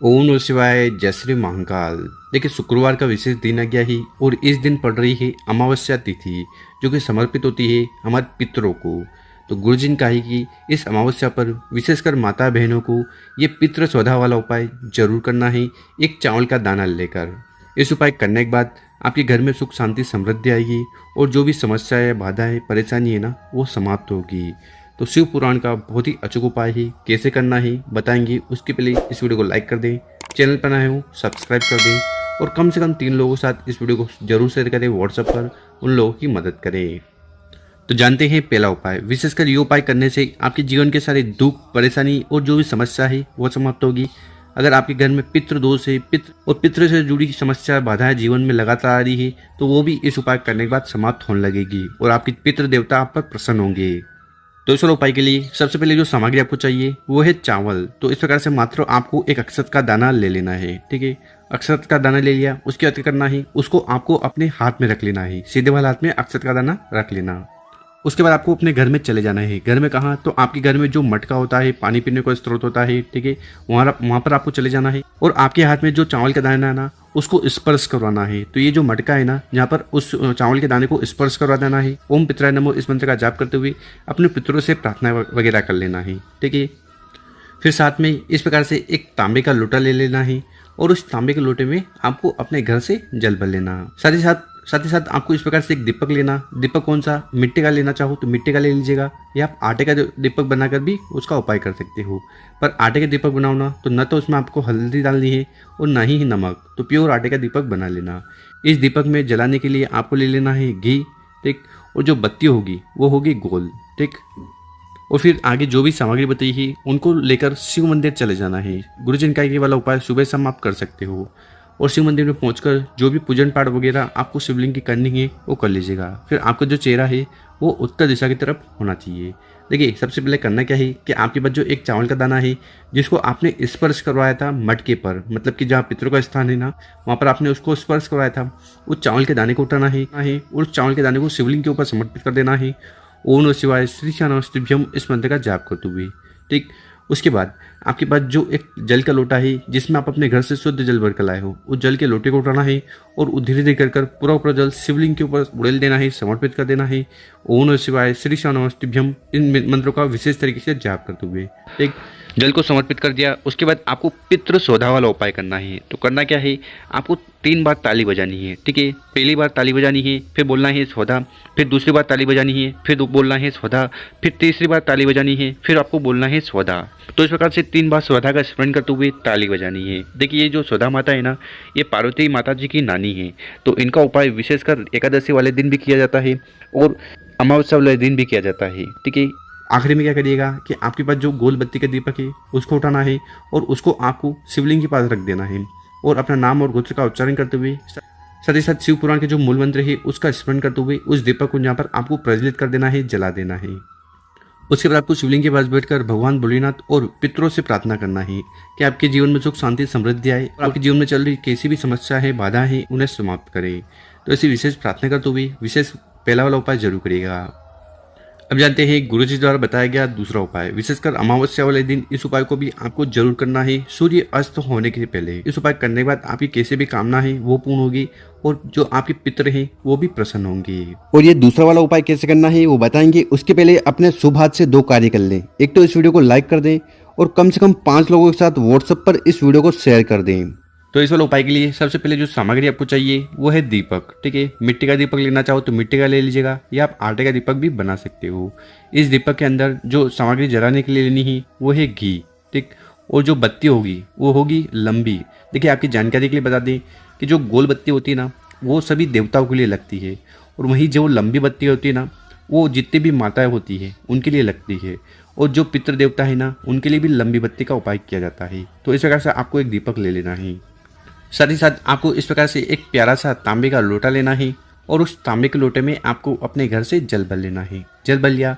ओम नमः शिवाय, जय श्री महाकाल। देखिए, शुक्रवार का विशेष दिन आ गया ही और इस दिन पड़ रही है अमावस्या तिथि, जो कि समर्पित होती है हमारे पितरों को। तो गुरुजी ने कहा है कि इस अमावस्या पर विशेषकर माता बहनों को ये पितृ स्वधा वाला उपाय जरूर करना है, एक चावल का दाना लेकर। इस उपाय करने के बाद आपके घर में सुख शांति समृद्धि आएगी और जो भी समस्याएं, बाधाएं, परेशानी है ना, वो समाप्त होगी। तो शिव पुराण का बहुत ही अचूक उपाय है, कैसे करना है बताएंगे। उसके पहले इस वीडियो को लाइक कर दें, चैनल पर नए हो सब्सक्राइब कर दें और कम से कम 3 लोगों के साथ इस वीडियो को जरूर शेयर करें, व्हाट्सएप पर उन लोगों की मदद करें। तो जानते हैं पहला उपाय। विशेषकर ये उपाय करने से आपके जीवन के सारे दुख, परेशानी और जो भी समस्या है वो समाप्त होगी। अगर आपके घर में पितृ दोष है, पितृ से जुड़ी समस्या, बाधाएं जीवन में लगातार आ रही है, तो वो भी इस उपाय करने के बाद समाप्त होने लगेगी और आपकी पितृ देवता आप पर प्रसन्न होंगे। तो इस वाले उपाय के लिए सबसे पहले जो सामग्री आपको चाहिए वो है चावल। तो इस प्रकार से मात्र आपको एक अक्षत का दाना ले लेना है, ठीक है। अक्षत का दाना ले लिया, उसके बाद क्या करना है, उसको आपको अपने हाथ में रख लेना है, सीधे वाले हाथ में अक्षत का दाना रख लेना। उसके बाद आपको अपने घर में चले जाना है। घर में कहाँ, तो आपके घर में जो मटका होता है, पानी पीने का स्रोत होता है, ठीक है, वहाँ पर आपको चले जाना है और आपके हाथ में जो चावल का दाना है ना, उसको स्पर्श करवाना है। तो ये जो मटका है ना, यहाँ पर उस चावल के दाने को स्पर्श करवा देना है। ओम पितराय नमो इस मंत्र का जाप करते हुए अपने पितरों से प्रार्थना वगैरह कर लेना है, ठीक है। फिर साथ में इस प्रकार से एक तांबे का लोटा ले लेना है और उस तांबे के लोटे में आपको अपने घर से जल भर लेना। साथ ही साथ आपको इस प्रकार से एक दीपक लेना। दीपक कौन सा, मिट्टी का लेना चाहो तो मिट्टी का ले लीजिएगा, या आप आटे का दीपक बनाकर भी उसका उपाय कर सकते हो। पर आटे का दीपक बनाओ ना, तो न तो उसमें आपको हल्दी डालनी है और ना ही नमक, तो प्योर आटे का दीपक बना लेना। इस दीपक में जलाने के लिए आपको ले लेना है घी, ठीक, और जो बत्ती होगी वो होगी गोल, ठीक। और फिर आगे जो भी सामग्री बताई है उनको लेकर शिव मंदिर चले जाना है। गुरुजन का ये वाला उपाय सुबह शाम आप कर सकते हो और शिव मंदिर में पहुंचकर जो भी पूजन पाठ वगैरह आपको शिवलिंग की करनी है वो कर लीजिएगा। फिर आपका जो चेहरा है वो उत्तर दिशा की तरफ होना चाहिए। देखिए, सबसे पहले करना क्या है कि आपके पास जो एक चावल का दाना है जिसको आपने स्पर्श करवाया था मटके पर, मतलब कि जहाँ पितरों का स्थान है ना, वहाँ पर आपने उसको स्पर्श करवाया था, उस चावल के दाने को उठाना है और उस चावल के दाने को शिवलिंग के ऊपर समर्पित कर देना है। ओम नमः शिवाय, श्री नमस्तेभ्यम इस मंत्र का जाप करते हुए, ठीक। उसके बाद आपके पास जो एक जल का लोटा है जिसमें आप अपने घर से शुद्ध जल भर कर लाए हो, उस जल के लोटे को उठाना है और धीरे धीरे कर पूरा जल शिवलिंग के ऊपर उड़ेल देना है, समर्पित कर देना है। ओम नमः शिवाय, श्री नमस्तेभ्यम इन मंत्रों का विशेष तरीके से जाप करते हुए, ठीक। जल को समर्पित कर दिया, उसके बाद आपको पितृ शोधा वाला उपाय करना है। तो करना क्या है, आपको 3 बार ताली बजानी है, ठीक है। पहली बार ताली बजानी है, फिर बोलना है स्वधा, फिर दूसरी बार ताली बजानी है, फिर बोलना है स्वधा, फिर तीसरी बार ताली बजानी है, फिर आपको बोलना है स्वधा। तो इस प्रकार से 3 बार स्वधा का स्मरण करते हुए ताली बजानी है। देखिए, ये जो स्वधा माता है ना, ये पार्वती माता जी की नानी है। तो इनका उपाय विशेषकर एकादशी वाले दिन भी किया जाता है और अमावस्या वाले दिन भी किया जाता है, ठीक है। आखिरी में क्या करिएगा कि आपके पास जो गोल बत्ती का दीपक है उसको उठाना है और उसको आपको शिवलिंग के पास रख देना है और अपना नाम और गोत्र का उच्चारण करते हुए, साथ ही साथ शिव पुराण के जो मूल मंत्र है उसका स्मरण करते हुए उस दीपक को यहाँ पर आपको प्रज्वलित कर देना है, जला देना है। उसके बाद आपको शिवलिंग के पास बैठकर भगवान भोलेनाथ और पितरों से प्रार्थना करना है कि आपके जीवन में सुख शांति समृद्धि आए और आपके जीवन में चल रही कैसी भी समस्या है, बाधा है, उन्हें समाप्त करे। तो ऐसी विशेष प्रार्थना करते हुए विशेष पहला वाला उपाय जरूर करिएगा। अब जानते हैं गुरुजी द्वारा बताया गया दूसरा उपाय। विशेषकर अमावस्या वाले दिन इस उपाय को भी आपको जरूर करना है, सूर्य अस्त होने के पहले। इस उपाय करने के बाद आपकी कैसे भी कामना है वो पूर्ण होगी और जो आपके पितर हैं वो भी प्रसन्न होंगे। और ये दूसरा वाला उपाय कैसे करना है वो बताएंगे। उसके पहले अपने शुभ हाथ से 2 कार्य कर लें। एक तो इस वीडियो को लाइक कर दें और कम से कम 5 लोगों के साथ व्हाट्सएप पर इस वीडियो को शेयर कर दें। तो इस वाले उपाय के लिए सबसे पहले जो सामग्री आपको चाहिए वो है दीपक, ठीक है। मिट्टी का दीपक लेना चाहो तो मिट्टी का ले लीजिएगा, या आप आटे का दीपक भी बना सकते हो। इस दीपक के अंदर जो सामग्री जलाने के लिए लेनी है वो है घी, ठीक। और जो बत्ती होगी वो होगी लंबी। देखिए, आपकी जानकारी के लिए बता दें कि जो गोल बत्ती होती है ना, वो सभी देवताओं के लिए लगती है और वहीं जो लंबी बत्ती होती है ना, वो जितनी भी माताएं होती है उनके लिए लगती है और जो पितृ देवता है ना, उनके लिए भी लंबी बत्ती का उपाय किया जाता है। तो इस प्रकार से आपको एक दीपक ले लेना है। साथ ही साथ आपको इस प्रकार से एक प्यारा सा तांबे का लोटा लेना है और उस तांबे के लोटे में आपको अपने घर से जल भर लेना है। जल भर लिया,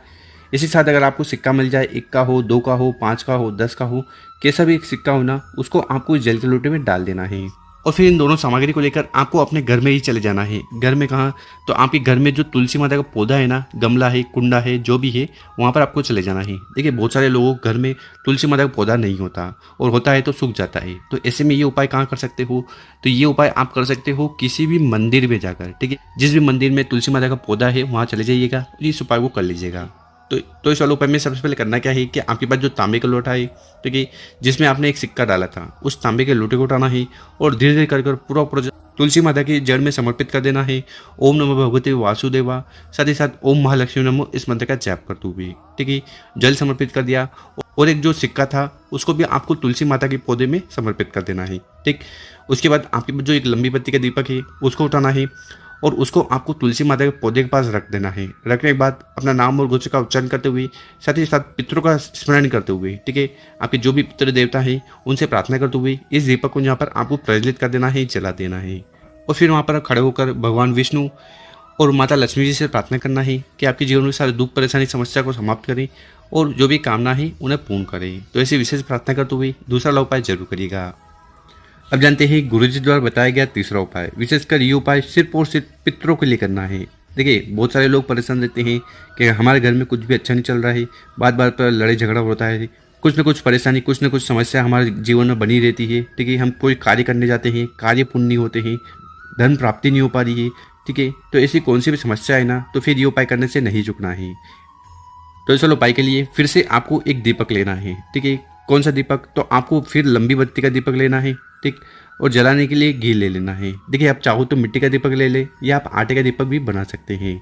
इसी साथ अगर आपको सिक्का मिल जाए, 1 का हो, 2 का हो, 5 का हो, 10 का हो, कैसा भी एक सिक्का हो ना, उसको आपको इस जल के लोटे में डाल देना है। और फिर इन दोनों सामग्री को लेकर आपको अपने घर में ही चले जाना है। घर में कहाँ, तो आपके घर में जो तुलसी माता का पौधा है ना, गमला है, कुंडा है, जो भी है, वहाँ पर आपको चले जाना है। देखिए बहुत सारे लोगों के घर में तुलसी माता का पौधा नहीं होता, और होता है तो सूख जाता है। तो ऐसे में ये उपाय कहाँ कर सकते हो, तो ये उपाय आप कर सकते हो किसी भी मंदिर में जाकर। ठीक है, जिस भी मंदिर में तुलसी माता का पौधा है वहाँ चले जाइएगा और इस उपाय को कर लीजिएगा। तो इस वाले उपाय में सबसे पहले करना क्या है कि आपके पास जो तांबे का लोटा है, ठीक है, जिसमें आपने एक सिक्का डाला था, उस तांबे के लोटे को उठाना है और धीरे धीरे कर पूरा तुलसी माता की जड़ में समर्पित कर देना है। ओम नमो भगवते वासुदेवा, साथ ही साथ ओम महालक्ष्मी नमो, इस मंत्र का जाप करते हुए, ठीक है, जल समर्पित कर दिया। और एक जो सिक्का था उसको भी आपको तुलसी माता के पौधे में समर्पित कर देना है। ठीक, उसके बाद आपके जो एक लंबी बत्ती का दीपक है उसको उठाना है और उसको आपको तुलसी माता के पौधे के पास रख देना है। रखने के बाद अपना नाम और गोत्र का उच्चारण करते हुए, साथ ही साथ पितरों का स्मरण करते हुए, ठीक है, आपके जो भी पितृ देवता हैं उनसे प्रार्थना करते हुए इस दीपक को यहाँ पर आपको प्रज्वलित कर देना है, जला देना है। और फिर वहाँ पर खड़े होकर भगवान विष्णु और माता लक्ष्मी जी से प्रार्थना करना है कि आपके जीवन में सारे दुख परेशानी समस्या को समाप्त करें और जो भी कामना है उन्हें पूर्ण करें। तो ऐसी विशेष प्रार्थना करते हुए दूसरा उपाय जरूर करिएगा। अब जानते हैं गुरुजी द्वारा बताया गया तीसरा उपाय। विशेषकर ये उपाय सिर्फ और सिर्फ पितरों के लिए करना है। देखिए बहुत सारे लोग परेशान रहते हैं कि हमारे घर में कुछ भी अच्छा नहीं चल रहा है, बार बार पर लड़ाई झगड़ा होता है, कुछ न कुछ परेशानी, कुछ न कुछ समस्या हमारे जीवन में बनी रहती है। ठीक है, हम कोई कार्य करने जाते हैं, कार्य पूर्ण नहीं होते हैं, धन प्राप्ति नहीं हो पा रही है। ठीक है, तो ऐसी कौन सी भी समस्या है ना, तो फिर ये उपाय करने से नहीं झुकना है। तो इस उपाय के लिए फिर से आपको एक दीपक लेना है। ठीक है, कौन सा दीपक, तो आपको फिर लंबी बत्ती का दीपक लेना है। ठीक, और जलाने के लिए घी ले लेना है। देखिए आप चाहो तो मिट्टी का दीपक ले ले या आप आटे का दीपक भी बना सकते हैं।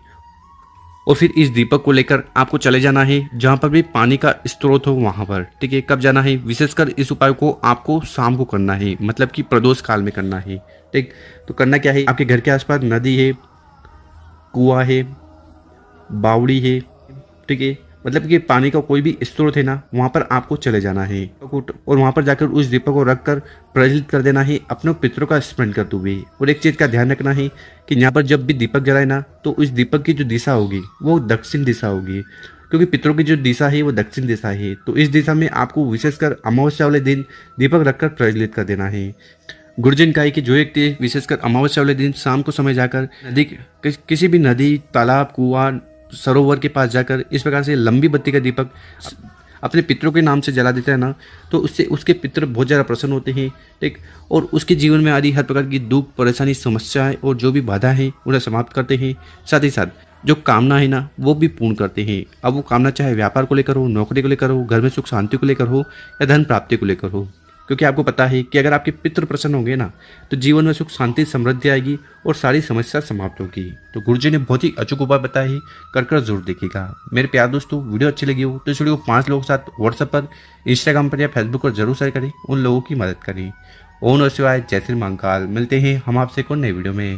और फिर इस दीपक को लेकर आपको चले जाना है जहाँ पर भी पानी का स्रोत हो वहाँ पर। ठीक है, कब जाना है, विशेषकर इस उपाय को आपको शाम को करना है, मतलब कि प्रदोष काल में करना है। ठीक, तो करना क्या है, आपके घर के आसपास नदी है, कुआं है, बावड़ी है, ठीक है, मतलब कि पानी का कोई भी स्रोत है ना, वहाँ पर आपको चले जाना है और वहाँ पर जाकर उस दीपक को रखकर प्रज्वलित कर देना है, अपने पितरों का स्मरण करते हुए। और एक चीज़ का ध्यान रखना है कि यहाँ पर जब भी दीपक जलाए ना, तो उस दीपक की जो दिशा होगी वो दक्षिण दिशा होगी, क्योंकि पितरों की जो दिशा है वो दक्षिण दिशा है। तो इस दिशा में आपको विशेषकर अमावस्या वाले दिन दीपक रखकर प्रज्वलित कर देना है। गुरुजन का है कि जो व्यक्ति विशेषकर अमावस्या वाले दिन शाम को समय जाकर नदी, किसी भी नदी, तालाब, कुआं, सरोवर के पास जाकर इस प्रकार से लंबी बत्ती का दीपक अपने पितरों के नाम से जला देता है ना, तो उससे उसके पितर बहुत ज़्यादा प्रसन्न होते हैं। ठीक, और उसके जीवन में आ रही हर प्रकार की दुख परेशानी समस्याएं और जो भी बाधा है उन्हें समाप्त करते हैं। साथ ही साथ जो कामना है ना वो भी पूर्ण करते हैं। अब वो कामना चाहे व्यापार को लेकर हो, नौकरी को लेकर हो, घर में सुख शांति को लेकर हो या धन प्राप्ति को लेकर हो, क्योंकि आपको पता है कि अगर आपके पितृ प्रसन्न होंगे ना, तो जीवन में सुख शांति समृद्धि आएगी और सारी समस्या समाप्त होगी। तो गुरुजी ने बहुत ही अचूक उपाय बताया है, कर जरूर देखिएगा। मेरे प्यार दोस्तों, वीडियो अच्छी लगी हो तो इस वीडियो को 5 लोगों के साथ व्हाट्सएप पर, इंस्टाग्राम पर या फेसबुक पर जरूर शेयर करें, उन लोगों की मदद करें। ओम नमः शिवाय, जय श्री महाकाल। मिलते हैं हम आपसे एक और नई वीडियो में।